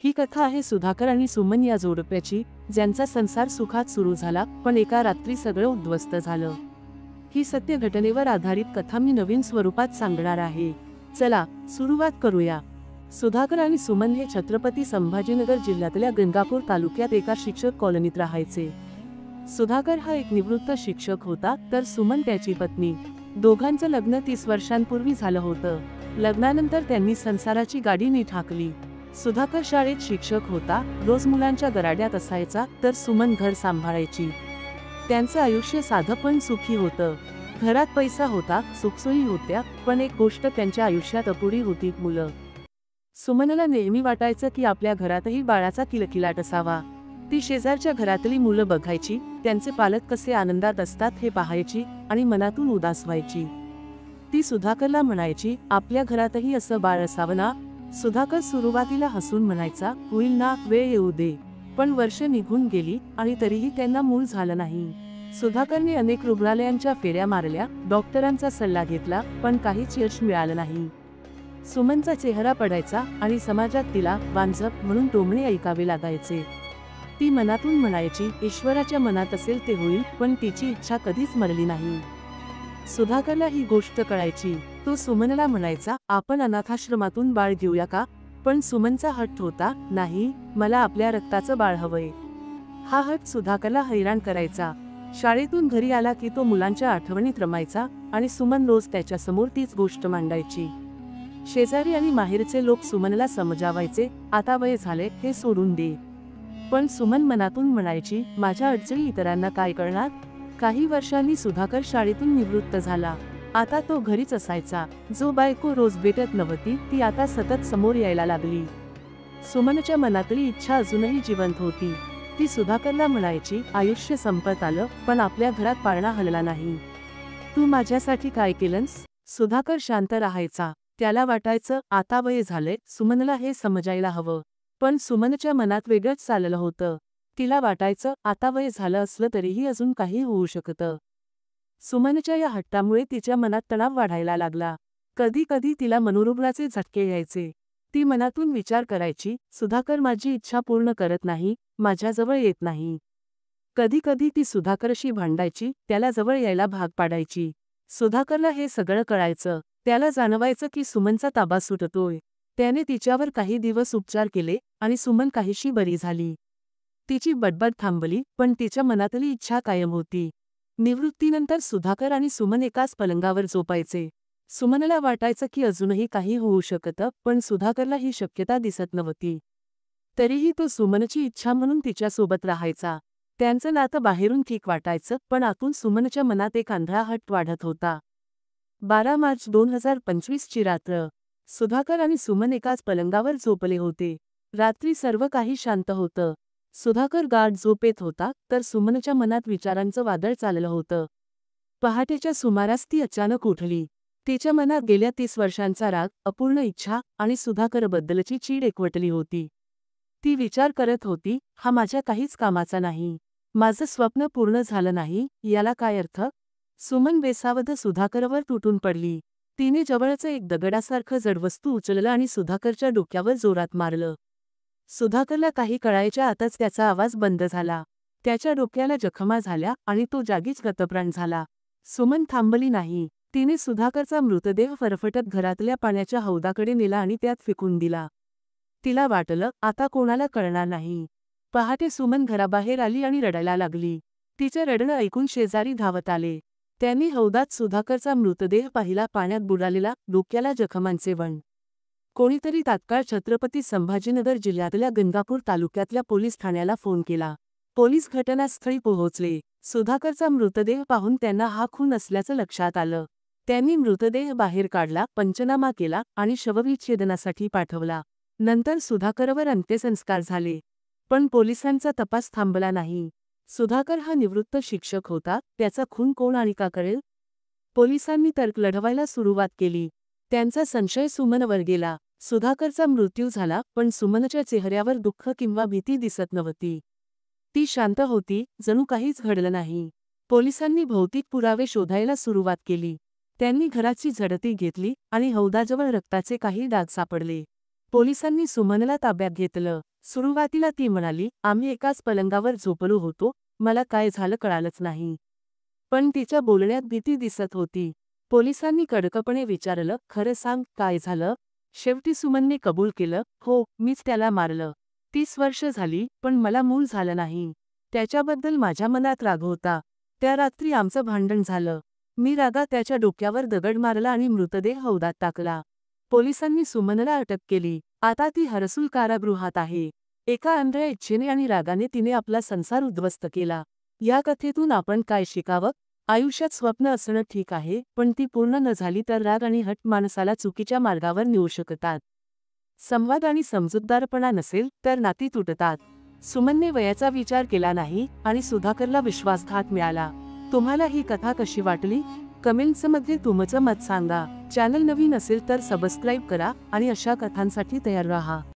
ही कथा आहे सुधाकर आणि सुमन या जोडप्याची, ज्यांचा संसार सुखात सुरू झाला, पण एका रात्री सगळं उद्ध्वस्त झालं. ही सत्य घटनेवर आधारित कथा मी नवीन स्वरूपात सांगणार आहे. चला सुरुवात करूया. सुधाकर आणि सुमन हे छत्रपती संभाजीनगर जिल्ह्यातल्या गंगापूर तालुक्यात एका शिक्षक कॉलनीत राहायचे. सुधाकर हा एक निवृत्त शिक्षक होता, तर सुमन त्याची पत्नी. दोघांचं लग्न 30 वर्षांपूर्वी झालं होतं. लग्नानंतर त्यांनी संसाराची गाडी नीट हाकली. सुधाकर शाळेत शिक्षक होता, रोज मुलांच्या गराड्यात असायचा, तर सुमन घर सांभाळायची. त्यांचं आयुष्य साधं पण सुखी होतं. घरात पैसा होता, सुखसोयी होत्या, पण एक गोष्ट त्यांच्या आयुष्यात अपुरी होती, मुलं. सुमनला नेहमी वाटायचं की आपल्या घरातही बाळाचा किलकिलाट असावा. ती शेजारच्या घरातली मुलं बघायची, त्यांचे पालक कसे आनंदात असतात हे पाहायची आणि मनातून उदास व्हायची. ती सुधाकरला म्हणायची, आपल्या घरातही असं बाळ असावं ना. सुधाकर सुरुवातीला हसून म्हणायचा, होईल ना, वेळ येऊ दे. पण वर्ष निघून गेली आणि तरीही त्यांना मूल झालं नाही. सुधाकरने अनेक रुग्णालयांच्या फेऱ्या मारल्या, डॉक्टरांचा सल्ला घेतला, पण काहीच यश मिळालं नाही. सुमनचा चेहरा पडायचा आणि समाजात तिला वांझप म्हणून टोमणे ऐकावे लागायचे. ती मनातून म्हणायची, ईश्वराच्या मनात असेल ते होईल, पण तिची इच्छा कधीच मरली नाही. सुधाकरला ही गोष्ट कळायची. तो सुमनला म्हणायचा, आपण अनाथाश्रमातून बाळ घेऊया का. पण सुमनचा हट्ट होता, नाही, मला आपल्या रक्ताचं बाळ हवंय. हा हट्ट सुधाकरला हैराण करायचा. शाळेतून घरी आला की तो मुलांच्या आठवणीत रमायचा आणि सुमन रोज त्याच्यासमोर तीच गोष्ट मांडायची. शेजारी आणि माहेरचे लोक सुमनला समजावायचे, आता वय झाले, हे सोडून दे. पण सुमन मनातून म्हणायची, माझ्या अडचणी इतरांना काय कळणार. काही वर्षांनी सुधाकर शाळेतून निवृत्त झाला. आता तो घरीच असायचा. जो बायको रोज भेटत नव्हती, ती आता सतत समोर यायला लागली. सुमनच्या मनातली इच्छा अजूनही जिवंत होती. ती सुधाकरला म्हणायची, आयुष्य संपत आलं, पण आपल्या घरात पाळणा हलला नाही. तू माझ्यासाठी काय केलंस. सुधाकर शांत राहायचा. त्याला वाटायचं, आता वय झालंय, सुमनला हे समजायला हवं. पण सुमनच्या मनात वेगळंच चाललं होतं. तिला वाटायचं, आता वय झालं असलं तरीही अजून काही होऊ शकतं. सुमनच्या या हट्टामुळे तिच्या मनात तणाव वाढायला लागला. कधी कधी तिला मनोरुग्णाचे झटके यायचे. ती मनातून विचार करायची, सुधाकर माझी इच्छा पूर्ण करत नाही, माझ्याजवळ येत नाही. कधी कधी ती सुधाकरशी भांडायची, त्याला जवळ यायला भाग पाडायची. सुधाकरला हे सगळं कळायचं. त्याला जाणवायचं की सुमनचा ताबा सुटतोय. त्याने तिच्यावर काही दिवस उपचार केले आणि सुमन काहीशी बरी झाली. तिची बडबड थांबली, पण तिच्या मनातली इच्छा कायम होती. निवृत्तीनंतर सुधाकर आणि सुमन एकाच पलंगावर झोपायचे. सुमनला वाटायचं की अजूनही काही होऊ शकतं, पण सुधाकरला ही शक्यता दिसत नव्हती. तरीही तो सुमनची इच्छा म्हणून तिच्यासोबत राहायचा. त्यांचं नातं बाहेरून ठीक वाटायचं, पण आतून सुमनच्या मनात एक आंधळा हट्ट वाढत होता. 12 मार्च 2025 ची रात्र. सुधाकर आणि सुमन एकाच पलंगावर झोपले होते. रात्री सर्व काही शांत होतं. सुधाकर गाढ झोपेत होता, तर सुमनच्या मनात विचारांचं वादळ चाललं होतं. पहाटेच्या सुमारास ती अचानक उठली. तिच्या मनात गेल्या 30 वर्षांचा राग, अपूर्ण इच्छा आणि सुधाकरबद्दलची चीड एकवटली होती. ती विचार करत होती, हा माझ्या काहीच कामाचा नाही. माझं स्वप्न पूर्ण झालं नाही, याला काय अर्थ. सुमन बेसावध सुधाकरवर तुटून पडली. तिने जवळचं एक दगडासारखं जड वस्तू उचललं आणि सुधाकरच्या डोक्यावर जोरात मारलं. सुधाकरला काही कळायच्या आतच त्याचा आवाज बंद झाला. त्याच्या डोक्याला जखमा झाल्या आणि तो जागीच गतप्राण झाला. सुमन थांबली नाही. तिने सुधाकरचा मृतदेह फरफटत घरातल्या पाण्याच्या हौदाकडे नेला आणि त्यात फेकून दिला. तिला वाटलं, आता कोणाला कळणार नाही. पहाटे सुमन घराबाहेर आली आणि रडायला लागली. तिचं रडणं ऐकून शेजारी धावत आले. त्यांनी हौदात सुधाकरचा मृतदेह पाहिला, पाण्यात बुडालेला, डोक्याला जखमांचे वण. कोणीतरी तात्काळ छत्रपती संभाजीनगर जिल्ह्यातल्या गंगापूर तालुक्यातल्या पोलीस ठाण्याला फोन केला. पोलीस घटनास्थळी पोहोचले. सुधाकरचा मृतदेह पाहून त्यांना हा खून असल्याचं लक्षात आलं. त्यांनी मृतदेह बाहेर काढला, पंचनामा केला आणि शवविच्छेदनासाठी पाठवला. नंतर सुधाकरवर अंत्यसंस्कार झाले. पण पोलिसांचा तपास थांबला नाही. सुधाकर हा निवृत्त शिक्षक होता, त्याचा खून कोण आणि का करेल. पोलिसांनी तर्क लढवायला सुरुवात केली. त्यांचा संशय सुमनवर गेला. सुधाकरचा मृत्यू झाला, पण सुमनच्या चेहऱ्यावर दुःख किंवा भीती दिसत नव्हती. ती शांत होती, जणू काहीच घडलं नाही. पोलिसांनी भौतिक पुरावे शोधायला सुरुवात केली. त्यांनी घराची झडती घेतली आणि हौदाजवळ रक्ताचे काही डाग सापडले. पोलिसांनी सुमनला ताब्यात घेतलं. सुरुवातीला ती म्हणाली, आम्ही एकाच पलंगावर झोपलो होतो, मला काय झालं कळालंच नाही. पण तिच्या बोलण्यात भीती दिसत होती. पोलिसांनी कडकपणे विचारलं, खरं सांग, काय झालं? शेवटी सुमनने कबूल केलं, हो, मीच त्याला मारलं. 30 वर्ष झाली, पण मला मूल झालं नाही. त्याच्याबद्दल माझ्या मनात राग होता. त्या रात्री आमचं भांडण झालं. मी रागात त्याच्या डोक्यावर दगड मारला आणि मृतदेह हौदात टाकला. पोलिसांनी सुमनला अटक केली. आता ती हरसूल कारागृहात आहे. एका आंधळ्या इच्छेने आणि रागाने तिने आपला संसार उद्ध्वस्त केला. या कथेतून आपण काय शिकावं? आयुष्यात स्वप्न असणं ठीक आहे, पण ती पूर्ण न झाली तर राग आणि हट माणसाला चुकीच्या मार्गावर नेऊ शकतात. संवाद आणि समजूतदारपणा नसेल तर नाती तुटतात. सुमनने वयाचा विचार केला नाही आणि सुधाकरला विश्वासघात मिळाला. तुम्हाला ही कथा कशी वाटली? कमेंट्समध्ये तुमचं मत सांगा. चॅनल नवीन असेल तर सबस्क्राईब करा आणि अशा कथांसाठी तयार राहा.